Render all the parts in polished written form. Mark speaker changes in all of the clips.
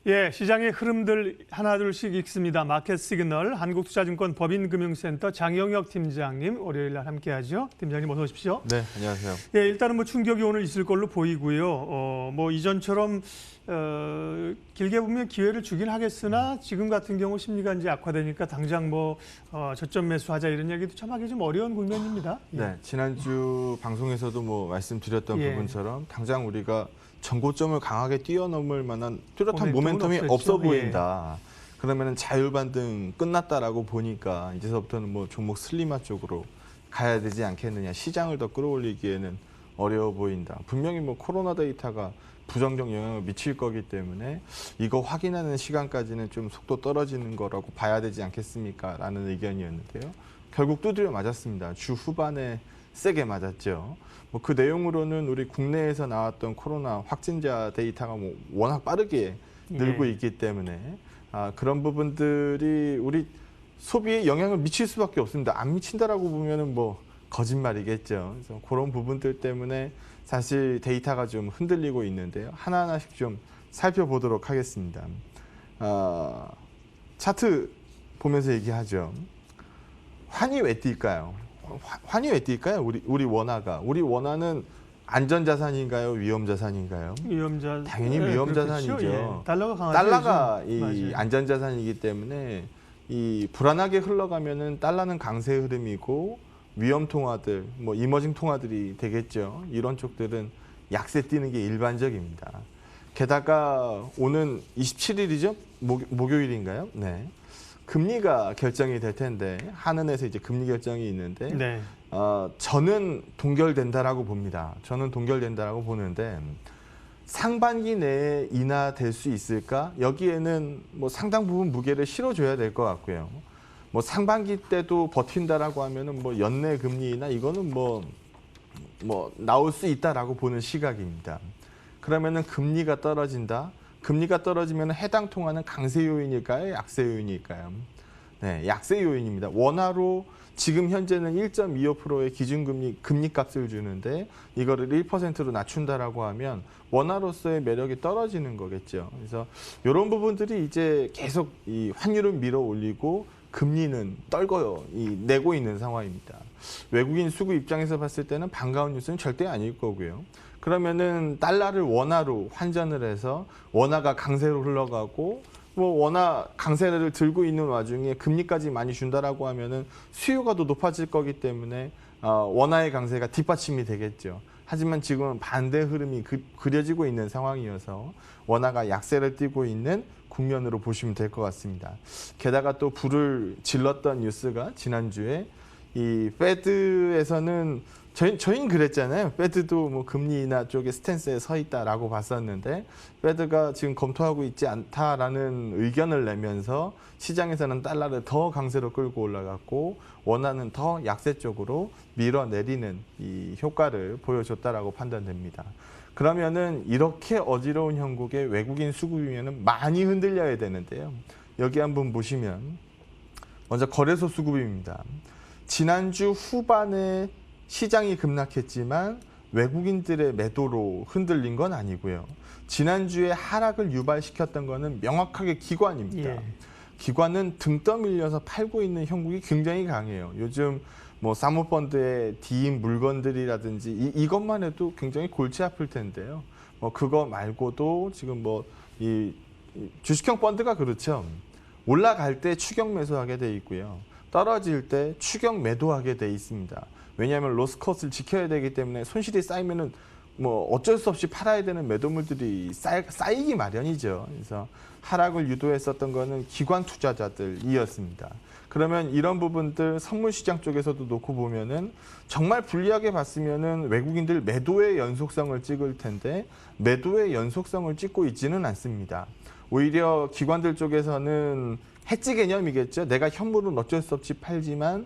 Speaker 1: 예, 시장의 흐름들 하나둘씩 읽습니다. 마켓 시그널 한국투자증권 법인금융센터 장영혁 팀장님 월요일 날 함께하죠. 팀장님 어서 오십시오.
Speaker 2: 네, 안녕하세요.
Speaker 1: 예, 일단은 뭐 충격이 오늘 있을 걸로 보이고요. 뭐 이전처럼 길게 보면 기회를 주긴 하겠으나 지금 같은 경우 심리가 이제 악화되니까 당장 뭐 저점 매수하자 이런 얘기도 참 하기 좀 어려운 국면입니다. 예.
Speaker 2: 네, 지난주 방송에서도 뭐 말씀드렸던 부분처럼 당장 우리가 전고점을 강하게 뛰어넘을 만한 뚜렷한 모멘텀이 없어 보인다. 그러면은 자율반등 끝났다라고 보니까 이제서부터는 뭐 종목 슬림화 쪽으로 가야 되지 않겠느냐. 시장을 더 끌어올리기에는 어려워 보인다. 분명히 뭐 코로나 데이터가 부정적 영향을 미칠 거기 때문에 이거 확인하는 시간까지는 좀 속도 떨어지는 거라고 봐야 되지 않겠습니까? 라는 의견이었는데요. 결국 두드려 맞았습니다. 주 후반에 세게 맞았죠. 뭐 그 내용으로는 우리 국내에서 나왔던 코로나 확진자 데이터가 뭐 워낙 빠르게 늘고 있기 때문에 그런 부분들이 우리 소비에 영향을 미칠 수밖에 없습니다. 안 미친다라고 보면은 뭐 거짓말이겠죠. 그래서 그런 부분들 때문에 사실 데이터가 좀 흔들리고 있는데요. 하나하나씩 좀 살펴보도록 하겠습니다. 차트 보면서 얘기하죠. 환이 왜 뛸까요? 환이 왜 뛸까요? 우리 원화가. 우리 원화는 안전자산인가요? 위험자산인가요? 당연히 위험자산이죠.
Speaker 1: 예. 달러가 강하죠.
Speaker 2: 달러가 이
Speaker 1: 맞아요.
Speaker 2: 안전자산이기 때문에 이 불안하게 흘러가면은 달러는 강세 흐름이고 위험 통화들, 뭐 이머징 통화들이 되겠죠. 이런 쪽들은 약세 뛰는 게 일반적입니다. 게다가 오는 27일이죠? 목요일인가요? 네. 금리가 결정이 될 텐데 한은에서 이제 금리 결정이 있는데
Speaker 1: 네.
Speaker 2: 저는 동결된다라고 봅니다. 저는 동결된다라고 보는데 상반기 내에 인하될 수 있을까? 여기에는 뭐 상당 부분 무게를 실어줘야 될 것 같고요. 뭐 상반기 때도 버틴다라고 하면은 뭐 연내 금리 인하 이거는 뭐 나올 수 있다라고 보는 시각입니다. 그러면은 금리가 떨어진다. 금리가 떨어지면 해당 통화는 강세 요인일까요? 약세 요인일까요? 네, 약세 요인입니다. 원화로 지금 현재는 1.25%의 기준금리 금리값을 주는데 이거를 1%로 낮춘다라고 하면 원화로서의 매력이 떨어지는 거겠죠. 그래서 이런 부분들이 이제 계속 이 환율을 밀어 올리고 금리는 내고 있는 상황입니다. 외국인 수구 입장에서 봤을 때는 반가운 뉴스는 절대 아닐 거고요. 그러면은 달러를 원화로 환전을 해서 원화가 강세로 흘러가고 뭐 원화 강세를 들고 있는 와중에 금리까지 많이 준다라고 하면은 수요가 더 높아질 거기 때문에 원화의 강세가 뒷받침이 되겠죠. 하지만 지금은 반대 흐름이 그려지고 있는 상황이어서 원화가 약세를 띠고 있는 국면으로 보시면 될 것 같습니다. 게다가 또 불을 질렀던 뉴스가 지난주에 이 페드에서는 저희는 그랬잖아요. 페드도 뭐 금리 인하 쪽에 스탠스에 서 있다라고 봤었는데 페드가 지금 검토하고 있지 않다라는 의견을 내면서 시장에서는 달러를 더 강세로 끌고 올라갔고 원화는 더 약세 쪽으로 밀어내리는 이 효과를 보여줬다라고 판단됩니다. 그러면은 이렇게 어지러운 형국에 외국인 수급이면은 많이 흔들려야 되는데요. 여기 한번 보시면 먼저 거래소 수급입니다. 지난주 후반에 시장이 급락했지만 외국인들의 매도로 흔들린 건 아니고요. 지난주에 하락을 유발시켰던 거는 명확하게 기관입니다.
Speaker 1: 예.
Speaker 2: 기관은 등 떠밀려서 팔고 있는 형국이 굉장히 강해요. 요즘 뭐 사모펀드의 디인 물건들이라든지 이것만 해도 굉장히 골치 아플 텐데요. 뭐 그거 말고도 지금 뭐 이 주식형 펀드가 그렇죠. 올라갈 때 추격 매수하게 돼 있고요. 떨어질 때 추격 매도하게 돼 있습니다. 왜냐하면 로스컷을 지켜야 되기 때문에 손실이 쌓이면은 뭐 어쩔 수 없이 팔아야 되는 매도물들이 쌓이기 마련이죠. 그래서 하락을 유도했었던 거는 기관 투자자들이었습니다. 그러면 이런 부분들 선물 시장 쪽에서도 놓고 보면은 정말 불리하게 봤으면은 외국인들 매도의 연속성을 찍을 텐데 매도의 연속성을 찍고 있지는 않습니다. 오히려 기관들 쪽에서는 해지 개념이겠죠. 내가 현물은 어쩔 수 없이 팔지만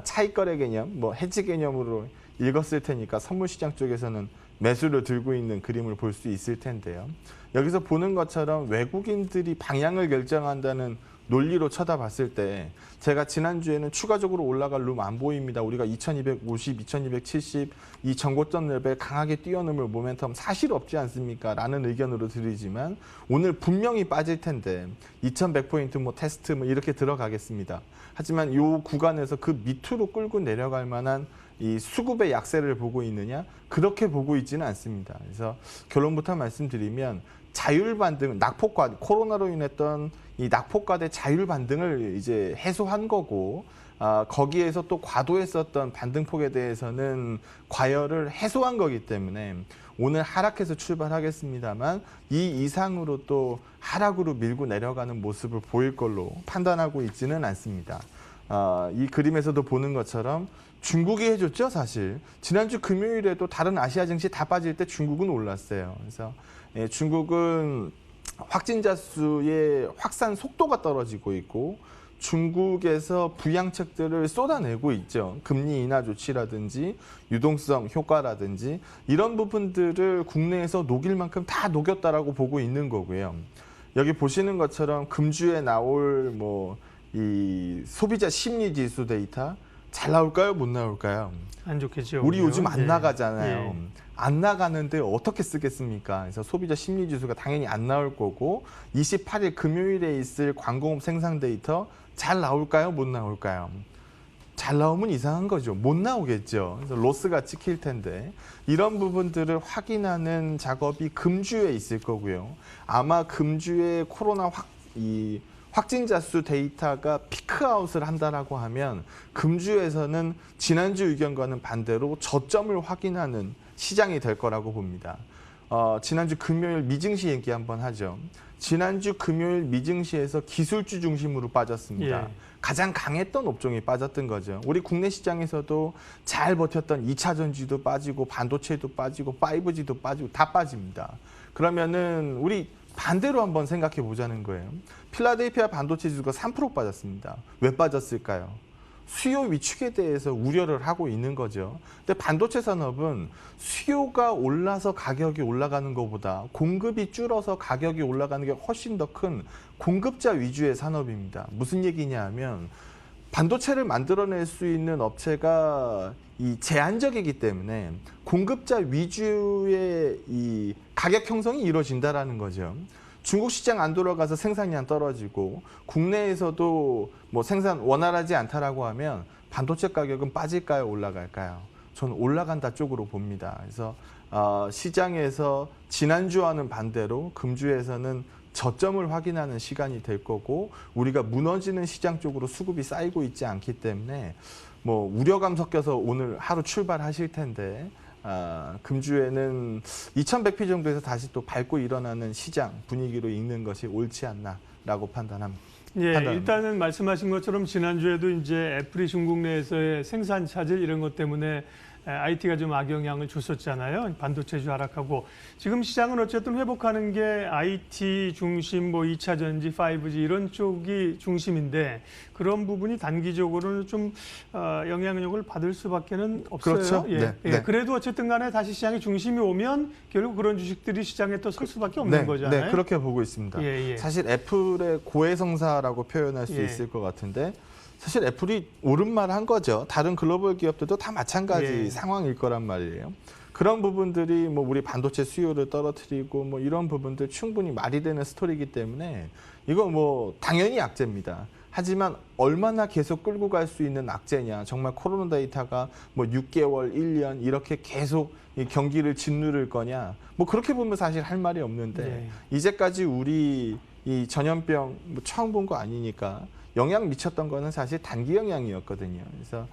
Speaker 2: 차익거래 개념, 뭐 해지 개념으로 읽었을 테니까 선물 시장 쪽에서는 매수를 들고 있는 그림을 볼 수 있을 텐데요. 여기서 보는 것처럼 외국인들이 방향을 결정한다는 논리로 쳐다봤을 때 제가 지난주에는 추가적으로 올라갈 룸 안 보입니다. 우리가 2250, 2270 이 전고점 레벨 강하게 뛰어넘을 모멘텀 사실 없지 않습니까? 라는 의견으로 드리지만 오늘 분명히 빠질 텐데 2100포인트 뭐 테스트 뭐 이렇게 들어가겠습니다. 하지만 이 구간에서 그 밑으로 끌고 내려갈 만한 이 수급의 약세를 보고 있느냐? 그렇게 보고 있지는 않습니다. 그래서 결론부터 말씀드리면 자율 반등, 낙폭과 코로나로 인했던 이 낙폭과대 자율 반등을 이제 해소한 거고 거기에서 또 과도했었던 반등폭에 대해서는 과열을 해소한 거기 때문에 오늘 하락해서 출발하겠습니다만 이 이상으로 또 하락으로 밀고 내려가는 모습을 보일 걸로 판단하고 있지는 않습니다. 이 그림에서도 보는 것처럼 중국이 해줬죠, 사실. 지난주 금요일에도 다른 아시아 증시 다 빠질 때 중국은 올랐어요. 그래서 중국은 확진자 수의 확산 속도가 떨어지고 있고 중국에서 부양책들을 쏟아내고 있죠. 금리 인하 조치라든지 유동성 효과라든지 이런 부분들을 국내에서 녹일 만큼 다 녹였다라고 보고 있는 거고요. 여기 보시는 것처럼 금주에 나올 이 소비자 심리 지수 데이터 잘 나올까요? 못 나올까요?
Speaker 1: 안 좋겠죠.
Speaker 2: 우리 요즘 안
Speaker 1: 예.
Speaker 2: 나가잖아요.
Speaker 1: 예.
Speaker 2: 안 나가는데 어떻게 쓰겠습니까? 그래서 소비자 심리 지수가 당연히 안 나올 거고 28일 금요일에 있을 광공업 생산 데이터 잘 나올까요? 못 나올까요? 잘 나오면 이상한 거죠. 못 나오겠죠. 그래서 로스가 찍힐 텐데 이런 부분들을 확인하는 작업이 금주에 있을 거고요. 아마 금주에 코로나 확진자 수 데이터가 피크아웃을 한다라고 하면 금주에서는 지난주 의견과는 반대로 저점을 확인하는 시장이 될 거라고 봅니다. 지난주 금요일 미증시 얘기 한번 하죠. 지난주 금요일 미증시에서 기술주 중심으로 빠졌습니다.
Speaker 1: 예.
Speaker 2: 가장 강했던 업종이 빠졌던 거죠. 우리 국내 시장에서도 잘 버텼던 2차 전지도 빠지고 반도체도 빠지고 5G도 빠지고 다 빠집니다. 그러면은 우리 반대로 한번 생각해 보자는 거예요. 필라델피아 반도체 지수가 3% 빠졌습니다. 왜 빠졌을까요? 수요 위축에 대해서 우려를 하고 있는 거죠. 근데 반도체 산업은 수요가 올라서 가격이 올라가는 것보다 공급이 줄어서 가격이 올라가는 게 훨씬 더 큰 공급자 위주의 산업입니다. 무슨 얘기냐 하면 반도체를 만들어낼 수 있는 업체가 제한적이기 때문에 공급자 위주의 이 가격 형성이 이루어진다라는 거죠. 중국 시장 안 돌아가서 생산량 떨어지고 국내에서도 생산 원활하지 않다라고 하면 반도체 가격은 빠질까요, 올라갈까요? 저는 올라간다 쪽으로 봅니다. 그래서 시장에서 지난주와는 반대로 금주에서는 저점을 확인하는 시간이 될 거고 우리가 무너지는 시장 쪽으로 수급이 쌓이고 있지 않기 때문에 우려감 섞여서 오늘 하루 출발하실 텐데 금주에는 2100피 정도에서 다시 또 밟고 일어나는 시장 분위기로 읽는 것이 옳지 않나라고 판단합니다.
Speaker 1: 예, 일단은 말씀하신 것처럼 지난주에도 이제 애플이 중국 내에서의 생산 차질 이런 것 때문에 IT가 좀 악영향을 줬었잖아요. 반도체주 하락하고 지금 시장은 어쨌든 회복하는 게 IT 중심, 2차 전지, 5G 이런 쪽이 중심인데 그런 부분이 단기적으로는 좀 영향력을 받을 수밖에는 없어요.
Speaker 2: 그렇죠.
Speaker 1: 예,
Speaker 2: 네,
Speaker 1: 예.
Speaker 2: 네.
Speaker 1: 그래도 어쨌든 간에 다시 시장의 중심이 오면 결국 그런 주식들이 시장에 또 설 수밖에 없는 거잖아요.
Speaker 2: 네, 그렇게 보고 있습니다.
Speaker 1: 예, 예.
Speaker 2: 사실 애플의 고해성사라고 표현할 수
Speaker 1: 예.
Speaker 2: 있을 것 같은데 사실 애플이 옳은 말 한 거죠. 다른 글로벌 기업들도 다 마찬가지
Speaker 1: 예.
Speaker 2: 상황일 거란 말이에요. 그런 부분들이 우리 반도체 수요를 떨어뜨리고 이런 부분들 충분히 말이 되는 스토리이기 때문에 이거 당연히 악재입니다. 하지만 얼마나 계속 끌고 갈 수 있는 악재냐. 정말 코로나 데이터가 6개월, 1년 이렇게 계속 이 경기를 짓누를 거냐. 그렇게 보면 사실 할 말이 없는데
Speaker 1: 예.
Speaker 2: 이제까지 우리 이 전염병 처음 본 거 아니니까 영향 미쳤던 거는 사실 단기 영향이었거든요. 그래서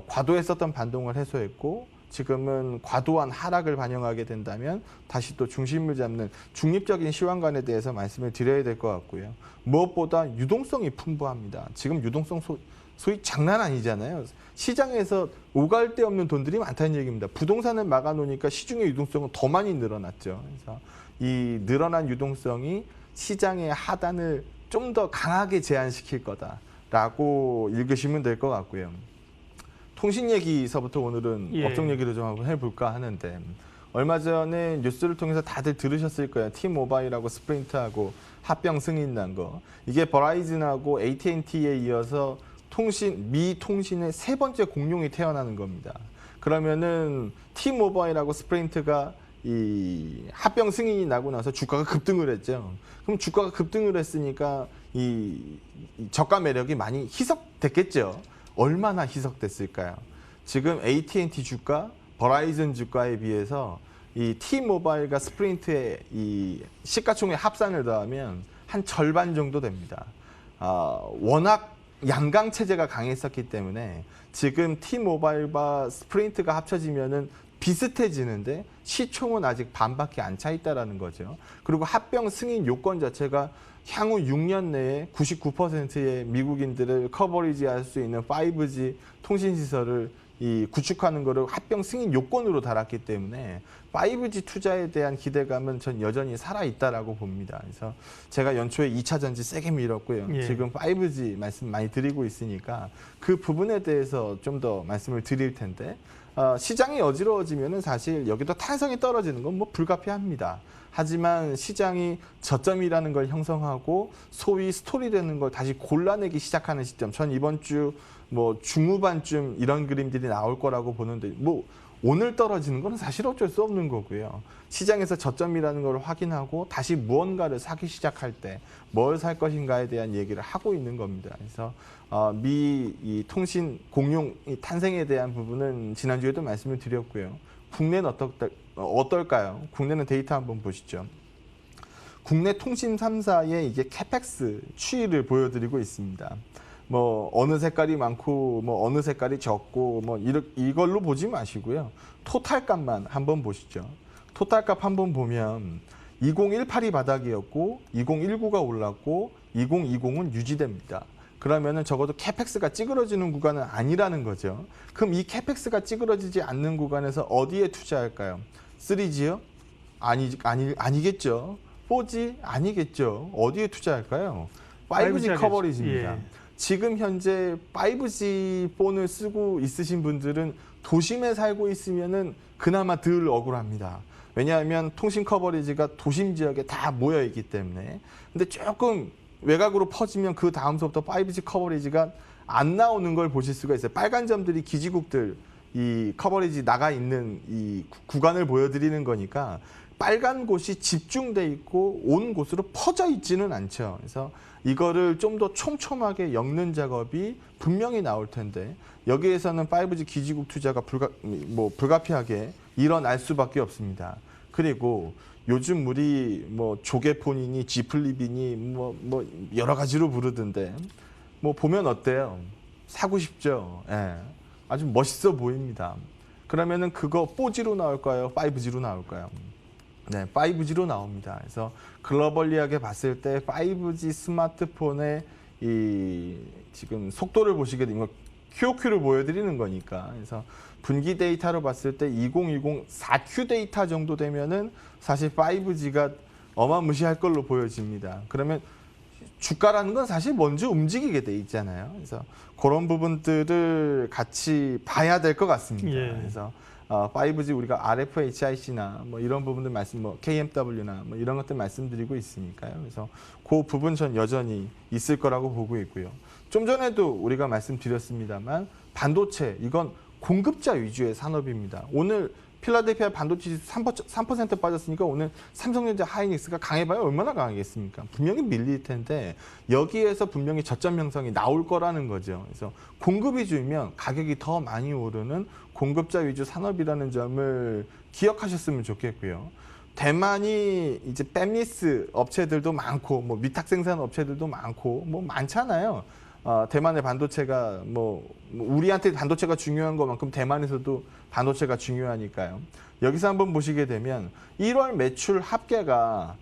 Speaker 2: 과도했었던 반동을 해소했고 지금은 과도한 하락을 반영하게 된다면 다시 또 중심을 잡는 중립적인 시황관에 대해서 말씀을 드려야 될 것 같고요. 무엇보다 유동성이 풍부합니다. 지금 유동성 소위 장난 아니잖아요. 시장에서 오갈 데 없는 돈들이 많다는 얘기입니다. 부동산을 막아놓으니까 시중의 유동성은 더 많이 늘어났죠. 그래서 이 늘어난 유동성이 시장의 하단을 좀 더 강하게 제한시킬 거다라고 읽으시면 될 것 같고요. 통신 얘기서부터 오늘은
Speaker 1: 예.
Speaker 2: 업종 얘기를 좀 한번 해볼까 하는데 얼마 전에 뉴스를 통해서 다들 들으셨을 거예요. T-모바일하고 스프린트하고 합병 승인 난 거. 이게 버라이즌하고 AT&T에 이어서 미 통신의 세 번째 공룡이 태어나는 겁니다. 그러면은 T-모바일하고 스프린트가 이 합병 승인이 나고 나서 주가가 급등을 했죠. 그럼 주가가 급등을 했으니까 이 저가 매력이 많이 희석됐겠죠. 얼마나 희석됐을까요? 지금 AT&T 주가, 버라이즌 주가에 비해서 이 T-모바일과 스프린트의 이 시가총액 합산을 더하면 한 절반 정도 됩니다. 워낙 양강 체제가 강했었기 때문에 지금 T-모바일과 스프린트가 합쳐지면은 비슷해지는데 시총은 아직 반밖에 안 차 있다라는 거죠. 그리고 합병 승인 요건 자체가 향후 6년 내에 99%의 미국인들을 커버리지할 수 있는 5G 통신 시설을 구축하는 거를 합병 승인 요건으로 달았기 때문에 5G 투자에 대한 기대감은 전 여전히 살아있다라고 봅니다. 그래서 제가 연초에 2차 전지 세게 밀었고요.
Speaker 1: 예.
Speaker 2: 지금 5G 말씀 많이 드리고 있으니까 그 부분에 대해서 좀 더 말씀을 드릴 텐데 시장이 어지러워지면은 사실 여기도 탄성이 떨어지는 건 뭐 불가피합니다. 하지만 시장이 저점이라는 걸 형성하고 소위 스토리되는 걸 다시 골라내기 시작하는 시점. 전 이번 주 뭐 중후반쯤 이런 그림들이 나올 거라고 보는데 뭐 오늘 떨어지는 건 사실 어쩔 수 없는 거고요. 시장에서 저점이라는 걸 확인하고 다시 무언가를 사기 시작할 때 뭘 살 것인가에 대한 얘기를 하고 있는 겁니다. 그래서 이 통신 공룡 탄생에 대한 부분은 지난주에도 말씀을 드렸고요. 국내는 어떨까요? 국내는 데이터 한번 보시죠. 국내 통신 3사의 이게 캐펙스 추이를 보여드리고 있습니다. 뭐 어느 색깔이 많고 뭐 어느 색깔이 적고 뭐 이걸로 보지 마시고요. 토탈값만 한번 보시죠. 토탈값 한번 보면 2018이 바닥이었고 2019가 올랐고 2020은 유지됩니다. 그러면은 적어도 캐펙스가 찌그러지는 구간은 아니라는 거죠. 그럼 이 캐펙스가 찌그러지지 않는 구간에서 어디에 투자할까요? 3G요? 아니겠죠. 4G? 아니겠죠. 어디에 투자할까요? 5G 커버리지입니다.
Speaker 1: 예.
Speaker 2: 지금 현재 5G 폰을 쓰고 있으신 분들은 도심에 살고 있으면은 그나마 덜 억울합니다. 왜냐하면 통신 커버리지가 도심 지역에 다 모여 있기 때문에. 근데 조금 외곽으로 퍼지면 그 다음서부터 5G 커버리지가 안 나오는 걸 보실 수가 있어요. 빨간 점들이 기지국들 이 커버리지 나가 있는 이 구간을 보여드리는 거니까 빨간 곳이 집중돼 있고 온 곳으로 퍼져 있지는 않죠. 그래서 이거를 좀 더 촘촘하게 엮는 작업이 분명히 나올 텐데 여기에서는 5G 기지국 투자가 불가피하게 일어날 수밖에 없습니다. 그리고 요즘 우리 뭐 조개폰이니 지플립이니 뭐 여러 가지로 부르던데 뭐 보면 어때요? 사고 싶죠. 예. 아주 멋있어 보입니다. 그러면은 그거 4G로 나올까요? 5G로 나올까요? 네, 5G로 나옵니다. 그래서 글로벌리하게 봤을 때 5G 스마트폰의 이 지금 속도를 보시게 되면 QOQ를 보여드리는 거니까. 그래서 분기 데이터로 봤을 때 2020 4Q 데이터 정도 되면은 사실 5G가 어마무시할 걸로 보여집니다. 그러면 주가라는 건 사실 먼저 움직이게 돼 있잖아요. 그래서 그런 부분들을 같이 봐야 될 것 같습니다.
Speaker 1: 예.
Speaker 2: 그래서 5G 우리가 RFHIC나 뭐 이런 부분들 뭐 KMW나 뭐 이런 것들 말씀드리고 있으니까요. 그래서 그 부분 전 여전히 있을 거라고 보고 있고요. 좀 전에도 우리가 말씀드렸습니다만 반도체 이건 공급자 위주의 산업입니다. 오늘 필라델피아 반도체 지수 3% 빠졌으니까 오늘 삼성전자 하이닉스가 강해봐야 얼마나 강하겠습니까? 분명히 밀릴 텐데 여기에서 분명히 저점 형성이 나올 거라는 거죠. 그래서 공급 위주이면 가격이 더 많이 오르는 공급자 위주 산업이라는 점을 기억하셨으면 좋겠고요. 대만이 이제 팹리스 업체들도 많고 뭐 위탁 생산 업체들도 많고 뭐 많잖아요. 대만의 반도체가 뭐 우리한테 반도체가 중요한 것만큼 대만에서도 반도체가 중요하니까요. 여기서 한번 보시게 되면 1월 매출 합계가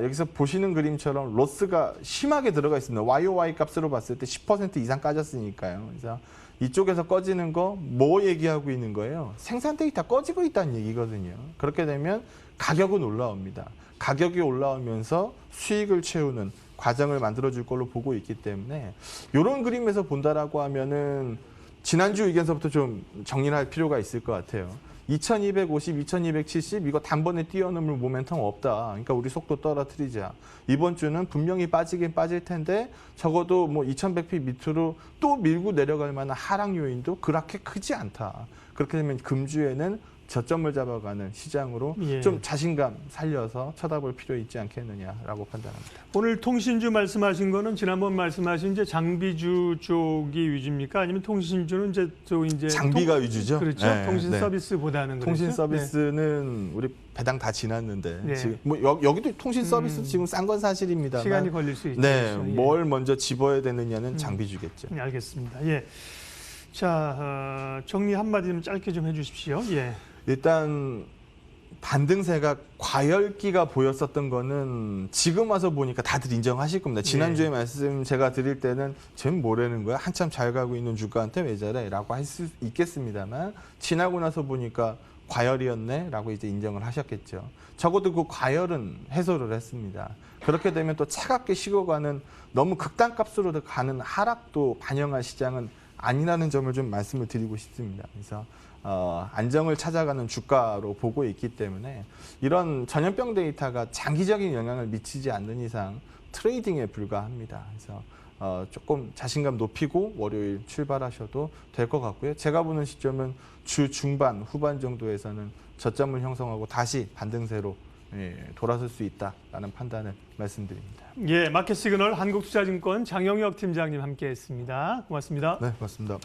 Speaker 2: 여기서 보시는 그림처럼 로스가 심하게 들어가 있습니다. YOY 값으로 봤을 때 10% 이상 까졌으니까요. 그래서 이쪽에서 꺼지는 거 뭐 얘기하고 있는 거예요? 생산 데이터 꺼지고 있다는 얘기거든요. 그렇게 되면 가격은 올라옵니다. 가격이 올라오면서 수익을 채우는 과정을 만들어줄 걸로 보고 있기 때문에 이런 그림에서 본다라고 하면은 지난주 의견서부터 좀 정리를 할 필요가 있을 것 같아요. 2250, 2270 이거 단번에 뛰어넘을 모멘텀 없다. 그러니까 우리 속도 떨어뜨리자. 이번 주는 분명히 빠지긴 빠질 텐데 적어도 뭐 2100p 밑으로 또 밀고 내려갈 만한 하락 요인도 그렇게 크지 않다. 그렇게 되면 금주에는 저점을 잡아가는 시장으로
Speaker 1: 예.
Speaker 2: 좀 자신감 살려서 쳐다볼 필요 있지 않겠느냐라고 판단합니다.
Speaker 1: 오늘 통신주 말씀하신 거는 지난번 말씀하신 이제 장비주 쪽이 위주입니까? 아니면 통신주는 이제 또 이제
Speaker 2: 장비가 위주죠.
Speaker 1: 그렇죠.
Speaker 2: 네,
Speaker 1: 통신
Speaker 2: 네.
Speaker 1: 서비스보다는
Speaker 2: 통신
Speaker 1: 그렇죠?
Speaker 2: 서비스는 우리 배당 다 지났는데
Speaker 1: 네.
Speaker 2: 지금 뭐 여기도 통신 서비스 지금 싼 건 사실입니다만
Speaker 1: 시간이 걸릴 수 있죠.
Speaker 2: 네,
Speaker 1: 그렇죠. 예.
Speaker 2: 뭘 먼저 집어야 되느냐는 장비주겠죠.
Speaker 1: 네, 알겠습니다. 예. 자, 정리 한마디 좀 짧게 좀 해주십시오. 예.
Speaker 2: 일단 반등세가 과열기가 보였었던 거는 지금 와서 보니까 다들 인정하실 겁니다. 지난주에 말씀 제가 드릴 때는 쟤는 뭐라는 거야? 한참 잘 가고 있는 주가한테 왜 저래? 라고 할 수 있겠습니다만 지나고 나서 보니까 과열이었네? 라고 이제 인정을 하셨겠죠. 적어도 그 과열은 해소를 했습니다. 그렇게 되면 또 차갑게 식어가는 너무 극단값으로 가는 하락도 반영할 시장은 아니라는 점을 좀 말씀을 드리고 싶습니다. 그래서 안정을 찾아가는 주가로 보고 있기 때문에 이런 전염병 데이터가 장기적인 영향을 미치지 않는 이상 트레이딩에 불과합니다. 그래서 조금 자신감 높이고 월요일 출발하셔도 될 것 같고요. 제가 보는 시점은 주 중반, 후반 정도에서는 저점을 형성하고 다시 반등세로 돌아설 수 있다라는 판단을 말씀드립니다.
Speaker 1: 예, 마켓 시그널 한국투자증권 장영혁 팀장님 함께했습니다. 고맙습니다.
Speaker 2: 네, 고맙습니다.